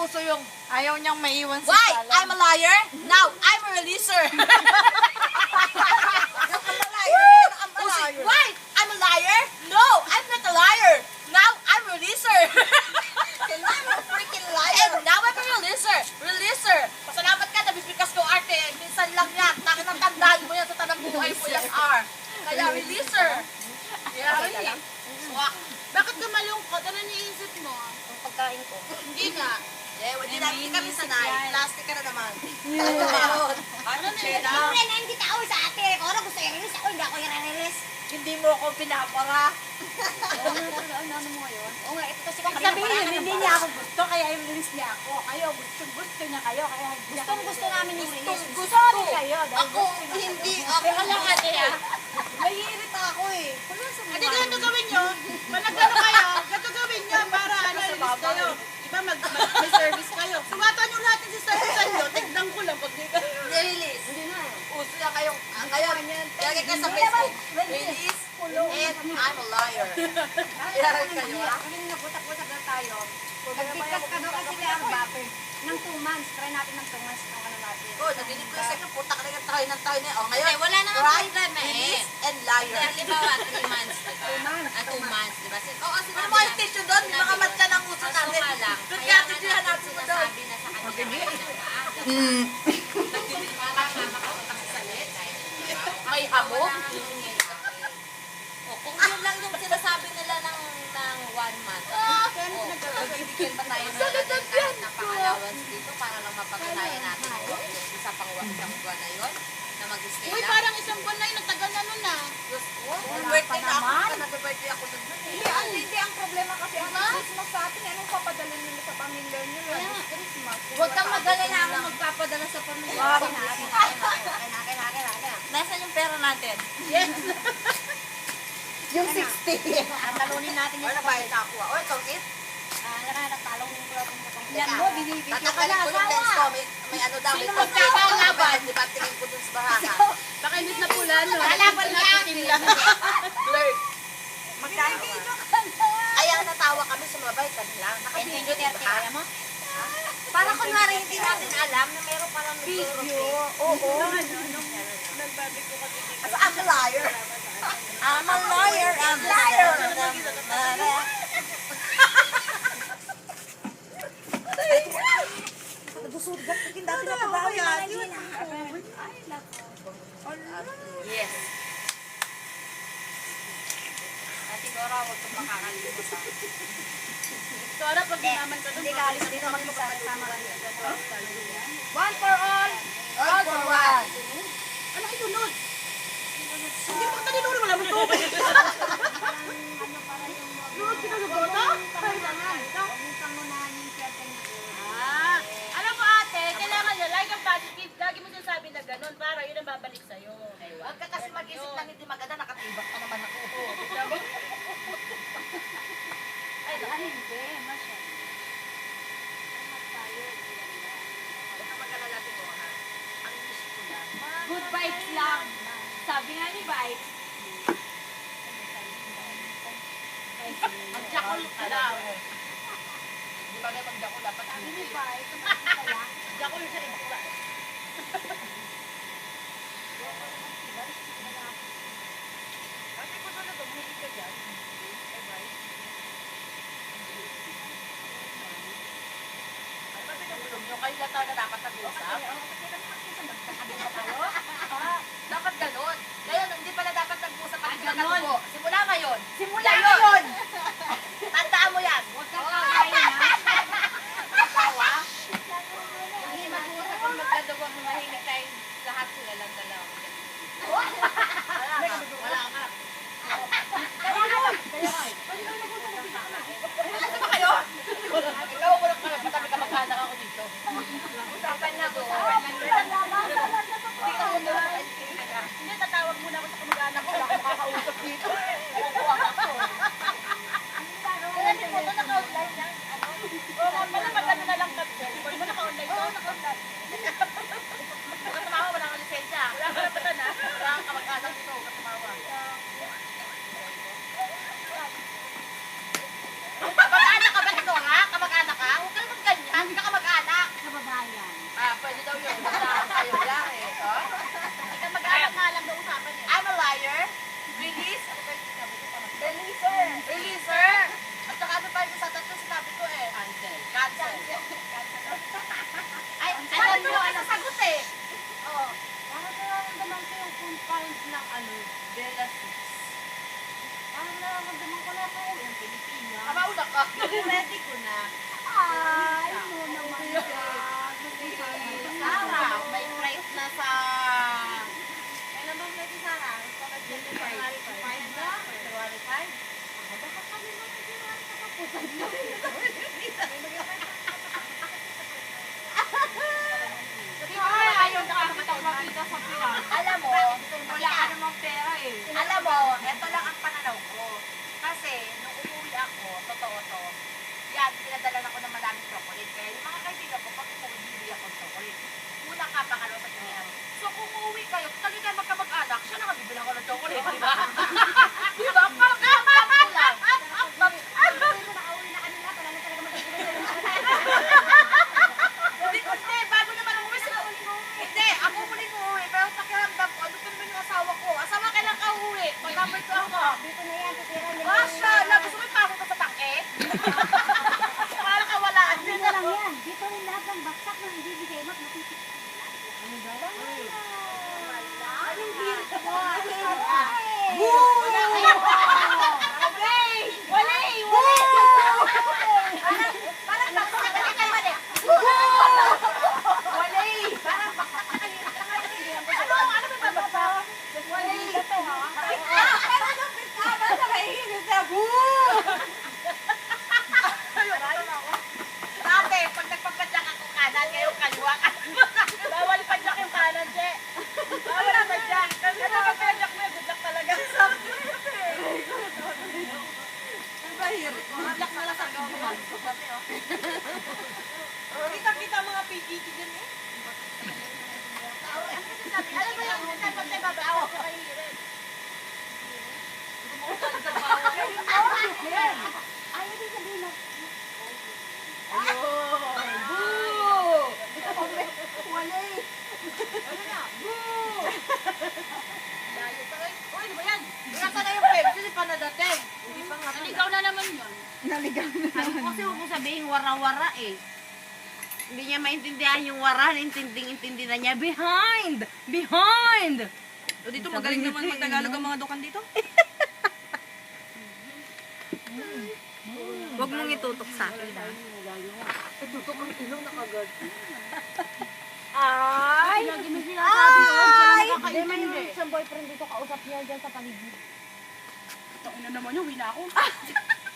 uso yung ayaw niyang maiwan si Why? Salam. I'm a liar? Now, I'm a releaser. Why? I'm a liar? No, I'm not a liar. Now, I'm a releaser. And I'm a freaking liar. And now I'm a releaser. Releaser. Pasalamat ka, nabibigas ko arte. Minsan lang yan. Tandaan mo yan sa tanang buhay mo yan, R. Kaya releaser. Yeah, swak. Bakit ka malungkot? Ano niisip mo? Ang pagkain ko. Hindi nga. Hindi kami sanay. Plastic ka na naman. Ano Chela? Siyempre, na hindi tao sa ate. Kung ano gusto i-release ako, hindi ako i-release. Hindi mo ako pinapara. Ano mo ngayon? Oo nga, ito kasi kanina Sabihin parang niyo, hindi niya ako gusto, kaya i-release niya ako. Kayo, gusto niya kayo, kaya Gustong-gusto namin i-release. Gusto rin kayo. Ako, hindi ako. Pero lang ate naiirita ako eh. Hindi ganito gawin nyo. Managano kayo. Ganito gawin nyo para release kayo. Diba may service kayo. Sumatan nyo lahat ng sister nyo. Tignan ko lang pag di ka. Release. Hindi na eh. Uso na kayong, ngayon, lagay ka sa Facebook. Release and I'm a liar. Iyaran kayo, ha? Kanina naputak-putak na tayo. Nag-discuss ka daw kasi kay Arba. Ng 2 months. Try natin ng 2 months kung ano natin. Oh, nadinig ko yung second, putak na yung tayo ng tayo na. Oh, ngayon, Hindi, wala namang right, problema eh. release and liar. Halimbawa, 3 months, diba? 2 months. 2 months, diba? Oo, Ano sinabi mo yung tissue doon? May mga matcha ng uso Kaso natin. nga lang, Doon kaya kaya nga tissue natin natin mo doon. sinasabi na sa kanya na maaga. Nagdinig ka lang na makautak sa salit. May habo. O, kung yun lang yung sinasabi nila ng 1 month, magbibigyan pa tayo ng kahit ng pang-allowance dito para lang mapatunayan natin yung isa pang buwan na yun na mag-stay Uy, lang. parang isang buwan na yun. Nagtagal na nun ah. Birthday na ako. Nag-birthday ako doon. Hindi, ang problema kasi ang Christmas sa atin, anong papadala nila sa pamilya nyo? Christmas. Huwag kang mag-alala ako magpapadala sa pamilya. Nasaan yung pera natin? Yung 60. Talunin natin Or yung nabayad na ako. Oh, ito, it. nagtalong yung protein ko. Yan mo, binibigyan ka Tatanggalin na ko yung lens ko. May ano daw. Sino may magkakalaban? Di ba tingin ko dun sa bahana? Baka imbis na pula, no? Lalaban niya! Blurred. Magkano? Kaya natawa kami sumabay ka lang. Thank you, Terte. Kaya mo? Para kunwari hindi natin alam na meron palang Video. Oo. So, I'm a liar. I'm a liar, I'm a liar. Nagsusugat ko dati na pagawin na yun. Yes. Ate Cora, huwag kang makakalimutan. Tora, pag naman ka dun. Hindi ka alis dito mag-isa. Sama ka dito. One for all. All for one. Ano kayo lunod? Hindi pa taninuro wala mo tubig. Lunod ka na bota? Ah, alam mo ate, kailangan nyo, like ang positive, lagi mo sinasabi na ganun para yun ang babalik sa'yo. Huwag ka kasi mag-isip lang hindi maganda, nakatibak pa naman ako. Ay, hindi. Masya. Huwag ka mag-alala din mo, ha? Ang wish ko lang. Good vibes lang. Sabi nga ni Vibes. Mag-jakol ka daw. Hindi ba kayo mag-jakol? Dapat ang hindi. Jakol siya rin. Kasi kung ano, bumili ka dyan. Ay, right? Ano ba pinagulong nyo? Kayo lang talaga dapat nag-uusap? Dapat ganun. Ngayon, hindi pala dapat nag-uusap at ganun. Simula ngayon. Simula ngayon. Tandaan mo yan. Huwag kang kakain ha. Tawa. Hindi mag-uusap kung magkadawang mahilig tayo lahat sila lang dalawa. Wala ka. Ano ba kayo? Ikaw ko lang pala. Patabi ka magkaanak ako dito. Usapan na ko. Hindi, tatawag muna ako sa kamag-anak ko. Wala akong makakausap dito. Kaya hindi po ito naka-online yan. Oo, pala mag-ano na lang kami. Di ba naka-online to? Naka-online. Huwag ka tumawa. Wala kang lisensya. Wala ka napatan ha? Wala kang kamag-anak dito. Huwag ka tumawa. Kamag-anak ka ba ito, ha? Kamag-anak ka? Huwag ka naman ganyan. Hindi ka kamag Pwede daw yun. Magdaan kayo lang eh. Oh? Ika mag-anak nga lang daw usapan niya. I'm a liar. Release. Ano ba yung sinabi ko? Releaser. Releaser. At saka ano pa yung sa tatlo sinabi ko eh? Cancel. Cancel. Ay, alam mo, ano sagot eh? Oo. Parang nararamdaman ko yung compound ng De La Six. Parang nararamdaman ko na ako yung Pilipinas. Mauna ka. Ready ko na. Ay, no naman yan. Sarah, may flight na sa... Kailan ba flight si Sarah? February 5 na? February 5? Baka kami na February katapusan na. Alam mo, Wala ka namang pera eh. alam mo, eto lang ang pananaw ko. Kasi, nung umuwi ako, totoo to, yan, pinadala ako ng maraming chocolate. Kaya yung mga kaibigan ko, pag umuwi, bibili ako ng chocolate. Una ka, pangalawa sa tinihan. So, kung umuwi kayo, talaga magkamag-anak, siya na nga bibili ako ng chocolate, di ba? Di ba? Pagkamag ko lang. Hindi, bago naman umuwi, hindi, ako muling umuwi, pero pakiramdam ko, ano pa naman yung asawa ko? Asawa, kailan ka uuwi? Pag number 2 ako. Dito na yan, titira nila. Masya, gusto mo ipasok ka sa tangke? Para kawalaan din Dito lang ako. yan. Dito rin lahat ng baksak na ibibigay mo. Matitip. Ano daw? Anong beer ko? Parang baksak ka kayo mali. Parang baksak ka kayo. Ano ba babaksak? Pero nung pisama sa kainin sa Dati, pag nagpapadyak ako kanan, ngayon kaliwa ka. Bawal padyak yung kanan, che. Bawal padyak. Kasi nakapadyak mo, budyak talaga. Padyak na lang sa gawin. Kita-kita mga PGT dyan eh. Alam mo yung pag nababawa ko kay Hiren. Ay, hindi sabihin na. Layo pa rin. Uy, ano ba yan? Nasa na yung Pepsi, di pa nadating. Hindi pa nga. Naligaw na naman yun. Kasi huwag mo sabihin wara-wara eh. Hindi niya maintindihan yung wara, intindi na niya. Behind! Behind! O dito, magaling naman mag-Tagalog ang mga dukan dito. Huwag mong itutok sa akin. Ay! Lagi mo sinasabi yun. Ay! Hindi, may isang boyfriend dito kausap niya dyan sa paligid. Ito na naman yun, wina ako.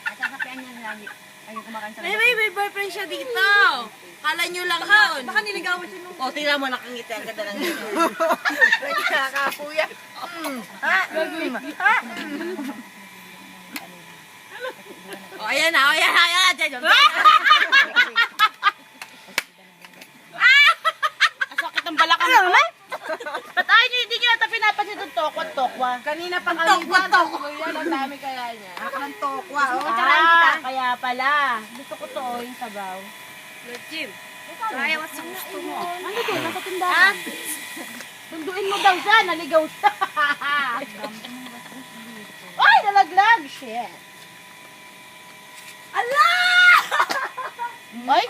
Nasasapian niya lagi. Ayun, kumakain sa May boyfriend siya dito. Kala nyo lang yun. Baka niligawan siya nung... O, tingnan mo, nakangiti ang ganda ng dito. Nakakapuya. O, ayan na, ayan na. Dyan, Sakit ang balakang ko. Ba't ayaw niyo, hindi niyo ata pinapansin itong tokwa-tokwa? kanina pa kami tokwa. Yan, ang dami kaya niya. Ang tokwa. Kaya pala. Gusto ko to, yung sabaw. Jim, kaya what's gusto mo? Ano doon? Nasa tindahan. Sunduin mo daw siya, naligaw siya. Ay, nalaglag. Shit. Ala! Ay,